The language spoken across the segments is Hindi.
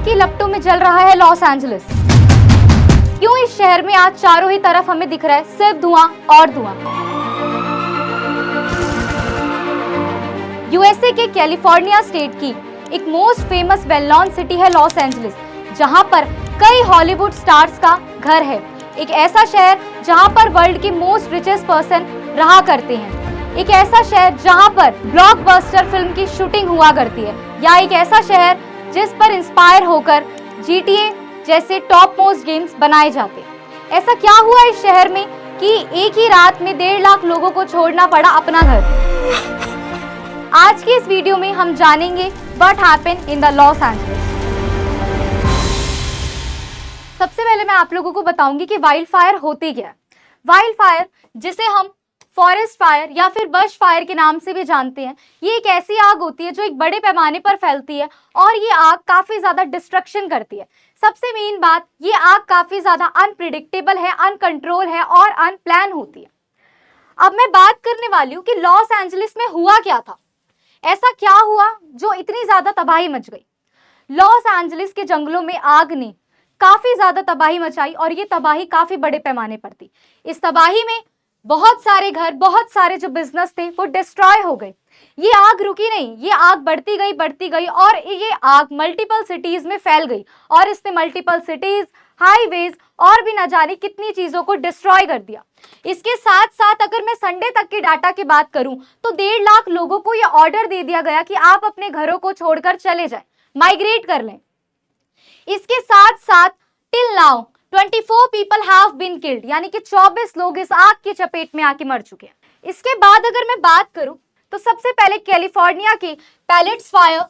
की लपटों में जल रहा है लॉस एंजलिस। क्यों इस शहर में आज चारों ही तरफ हमें दिख रहा है सिर्फ धुआं और धुआं। यूएसए के कैलिफोर्निया स्टेट की एक most famous well known city है लॉस एंजलिस, जहां पर कई हॉलीवुड स्टार्स का घर है। एक ऐसा शहर जहां पर वर्ल्ड के मोस्ट रिचेस्ट पर्सन रहा करते हैं। एक ऐसा शहर जहां पर ब्लॉकबस्टर फिल्म की शूटिंग हुआ करती है, या एक ऐसा शहर जिस पर इंस्पायर होकर GTA जैसे टॉप मोस्ट गेम्स बनाए जाते हैं। ऐसा क्या हुआ इस शहर में कि एक ही रात में 1.5 लाख लोगों को छोड़ना पड़ा अपना घर। आज की इस वीडियो में हम जानेंगे what happened in the Los Angeles. सबसे पहले मैं आप लोगों को बताऊंगी कि वाइल्ड फायर होती क्या है। वाइल्ड फायर, जिसे हम फॉरेस्ट फायर या फिर बश फायर के नाम से भी जानते हैं, ये एक ऐसी आग होती है जो एक बड़े पैमाने पर फैलती है और ये आग काफी ज्यादा डिस्ट्रक्शन करती है। सबसे मेन बात, ये आग काफी ज्यादा अनप्रिडिक्टेबल है, अनकंट्रोल है और अनप्लान होती है। अब मैं बात करने वाली हूँ कि लॉस एंजलिस में हुआ क्या था। ऐसा क्या हुआ जो इतनी ज्यादा तबाही मच गई। लॉस एंजलिस के जंगलों में आग ने काफी ज्यादा तबाही मचाई और ये तबाही काफी बड़े पैमाने पर थी। इस तबाही में बहुत सारे घर, बहुत सारे जो बिजनेस थे वो डिस्ट्रॉय हो गए। ये आग रुकी नहीं, ये आग बढ़ती गई और ये आग मल्टीपल सिटीज में फैल गई और इसने मल्टीपल सिटीज, हाईवेज और भी न जाने कितनी चीजों को डिस्ट्रॉय कर दिया। इसके साथ साथ अगर मैं संडे तक की डाटा की बात करूं तो 1.5 लाख लोगों को यह ऑर्डर दे दिया गया कि आप अपने घरों को छोड़कर चले जाएं, माइग्रेट कर लें। इसके साथ साथ till now 24 people have been killed, यानी कि 24 लोग इस आग की चपेट में आके मर चुके हैं। इसके बाद अगर मैं बात करूं तो सबसे पहले कैलिफोर्निया के Palisades fire,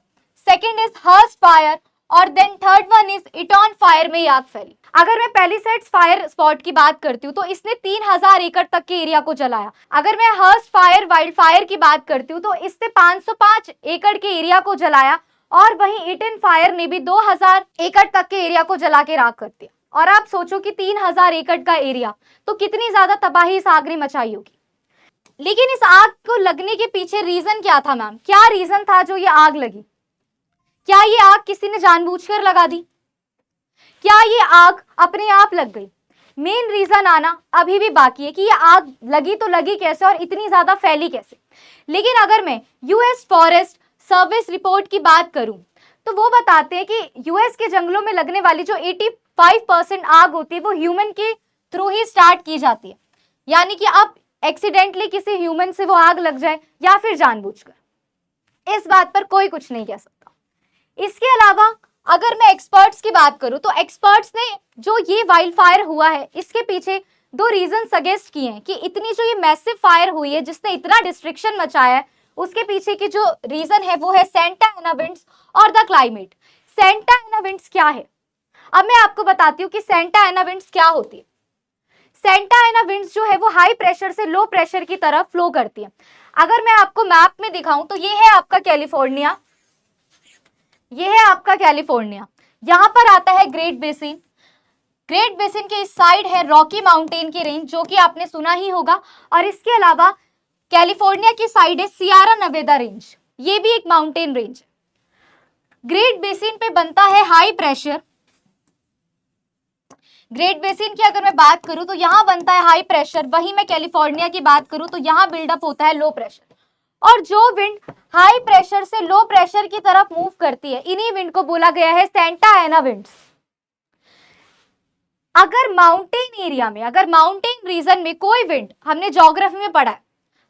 second is Hurst fire और then third one is Eaton fire में आग फैली। अगर मैं पैलिसेड्स फायर स्पॉट की बात करती हूँ तो इसने 3000 एकड़ तक के एरिया को जलाया। अगर मैं हर्स्ट फायर, वाइल्ड फायर की बात करती हूँ तो इसने 505 एकड़ के एरिया को जलाया और वहीं इटन फायर ने भी 2000 एकड़ तक के एरिया को जला के राख कर दिया। और आप सोचो कि 3000 एकड़ का एरिया, तो कितनी ज्यादा तबाही इस आग ने मचाई होगी। लेकिन इस आग को लगने के पीछे रीजन क्या था मैम? क्या रीजन था जो ये आग लगी? क्या ये आग किसी ने जानबूझकर लगा दी? क्या ये आग अपने आप लग गई? मेन रीजन आना अभी भी बाकी है कि ये आग लगी तो लगी कैसे और इतनी ज्यादा फैली कैसे। लेकिन अगर मैं यूएस फॉरेस्ट सर्विस रिपोर्ट की बात करूं तो वो बताते हैं कि यूएस के जंगलों में लगने वाली जो 85% आग होती है वो ह्यूमन के थ्रू ही स्टार्ट की जाती है। यानी कि अब एक्सीडेंटली किसी ह्यूमन से वो आग लग जाए या फिर जानबूझकर, इस बात पर कोई कुछ नहीं कह सकता। इसके अलावा अगर मैं एक्सपर्ट्स की बात करूं तो एक्सपर्ट्स ने जो ये वाइल्ड फायर हुआ है इसके पीछे 2 रीजन सजेस्ट किए हैं कि इतनी जो ये मैसिव फायर हुई है जिसने इतना डिस्ट्रक्शन मचाया है, उसके पीछे की जो रीजन है वो है सेंटा एना विंड्स और the climate. Santa Ana winds क्या है? अब मैं आपको बताती हूँ कि सेंटा एना विंड्स क्या होती है। सेंटा एना विंड्स जो है वो हाई प्रेशर से लो प्रेशर की तरफ फ्लो करती है। अगर मैं आपको मैप में दिखाऊं तो ये है आपका कैलिफोर्निया, ये है आपका कैलिफोर्निया। यहाँ पर आता है ग्रेट बेसिन। ग्रेट बेसिन के इस साइड है रॉकी माउंटेन की रेंज, जो कि आपने सुना ही होगा। और इसके अलावा कैलिफोर्निया की साइड है सियारा नेवादा रेंज, ये भी एक माउंटेन रेंज है। ग्रेट बेसिन पे बनता है हाई प्रेशर। ग्रेट बेसिन की अगर मैं बात करूं तो यहाँ बनता है हाई प्रेशर, वहीं मैं कैलिफोर्निया की बात करूं तो यहाँ बिल्डअप होता है लो प्रेशर। और जो विंड हाई प्रेशर से लो प्रेशर की तरफ मूव करती है, इन्हीं विंड को बोला गया है सेंटा एना विंड्स। अगर माउंटेन एरिया में, अगर माउंटेन रीजन में कोई विंड, हमने ज्योग्राफी में पढ़ा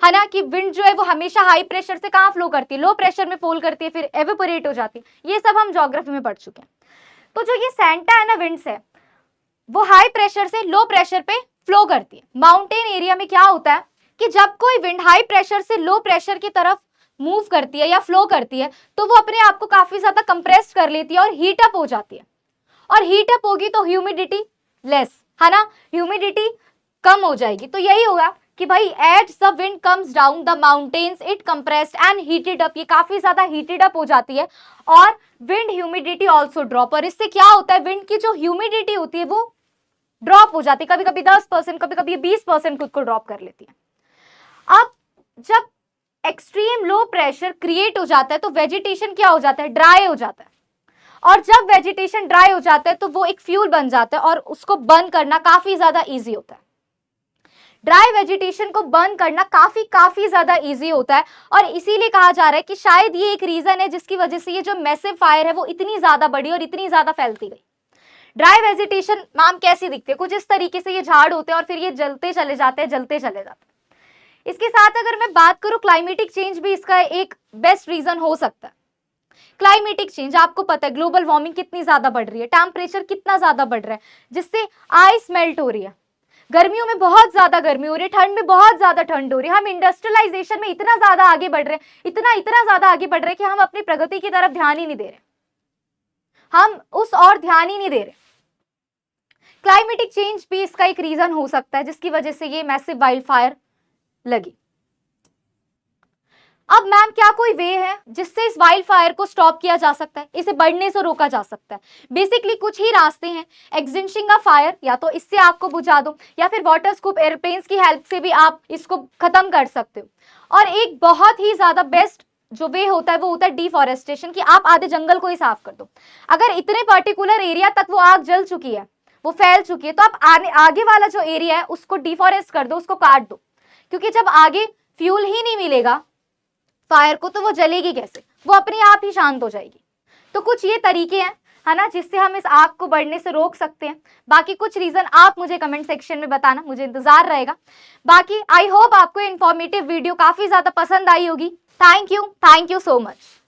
है ना कि विंड जो है वो हमेशा हाई प्रेशर से कहाँ फ्लो करती है, लो प्रेशर में फॉल करती है, फिर एवेपोरेट हो जाती है। ये सब हम ज्योग्राफी में पढ़ चुके हैं। तो जो ये सेंटा एना विंड्स है वो हाई प्रेशर से लो प्रेशर पे फ्लो करती है। माउंटेन एरिया में क्या होता है कि जब कोई विंड हाई प्रेशर से लो प्रेशर की तरफ मूव करती है या फ्लो करती है तो वो अपने आप को काफी ज्यादा कंप्रेस कर लेती है और हीट अप हो जाती है। और हीट अप होगी तो ह्यूमिडिटी लेस, है ना, ह्यूमिडिटी कम हो जाएगी। तो यही होगा कि भाई as the wind comes down the mountains it compressed and heated up, ये काफी ज्यादा हीटेड अप हो जाती है और विंड ह्यूमिडिटी ऑल्सो ड्रॉप। और इससे क्या होता है, विंड की जो ह्यूमिडिटी होती है वो ड्रॉप हो जाती है, कभी कभी 10%, कभी कभी 20% खुद को ड्रॉप कर लेती है। अब जब एक्सट्रीम लो प्रेशर क्रिएट हो जाता है तो वेजिटेशन क्या हो जाता है, ड्राई हो जाता है। और जब वेजिटेशन ड्राई हो जाता है तो वो एक फ्यूल बन जाता है और उसको बर्न करना काफी ज्यादा इजी होता है। ड्राई वेजिटेशन को बर्न करना काफी ज्यादा इजी होता है और इसीलिए कहा जा रहा है कि शायद ये एक रीजन है जिसकी वजह से ये जो मैसिव फायर है वो इतनी ज्यादा बढ़ी और इतनी ज्यादा फैलती गई। ड्राई वेजिटेशन मैम कैसी दिखती है? कुछ इस तरीके से ये झाड़ होते हैं और फिर ये जलते चले जाते हैं, जलते चले जाते हैं। इसके साथ अगर मैं बात करूं, क्लाइमेटिक चेंज भी इसका एक बेस्ट रीजन हो सकता है। क्लाइमेटिक चेंज, आपको पता है ग्लोबल वार्मिंग कितनी ज्यादा बढ़ रही है, टेम्परेचर कितना ज्यादा बढ़ रहा है, जिससे आइस मेल्ट हो रही है। गर्मियों में बहुत ज्यादा गर्मी हो रही है, ठंड में बहुत ज्यादा ठंड हो रही है। हम इंडस्ट्रियलाइजेशन में इतना ज्यादा आगे बढ़ रहे हैं, इतना ज्यादा आगे बढ़ रहे हैं कि हम अपनी प्रगति की तरफ ध्यान ही नहीं दे रहे, हम उस और ध्यान ही नहीं दे रहे। क्लाइमेटिक चेंज भी इसका एक रीजन हो सकता है जिसकी वजह से ये मैसिव वाइल्ड फायर लगी। अब मैम क्या कोई वे है जिससे इस वाइल्ड फायर को स्टॉप किया जा सकता है, इसे बढ़ने से रोका जा सकता है? बेसिकली कुछ ही रास्ते हैं। एक्सटिंक्विशिंग अ फायर, या तो इससे आग को बुझा दो, या फिर वाटर स्कूप एयरप्लेन्स की हेल्प से भी आप इसको खत्म कर सकते हो। और एक बहुत ही ज्यादा बेस्ट जो वे होता है वो होता है डिफॉरेस्टेशन, कि आप आधे जंगल को ही साफ कर दो। अगर इतने पर्टिकुलर एरिया तक वो आग जल चुकी है, वो फैल चुकी है, तो आप आगे वाला जो एरिया है उसको डिफॉरेस्ट कर दो, उसको काट दो। क्योंकि जब आगे फ्यूल ही नहीं मिलेगा फायर को तो वो जलेगी कैसे, वो अपने आप ही शांत हो जाएगी। तो कुछ ये तरीके हैं, है ना, जिससे हम इस आग को बढ़ने से रोक सकते हैं। बाकी कुछ रीजन आप मुझे कमेंट सेक्शन में बताना, मुझे इंतजार रहेगा। बाकी आई होप आपको इन्फॉर्मेटिव वीडियो काफी ज्यादा पसंद आई होगी। Thank you so much.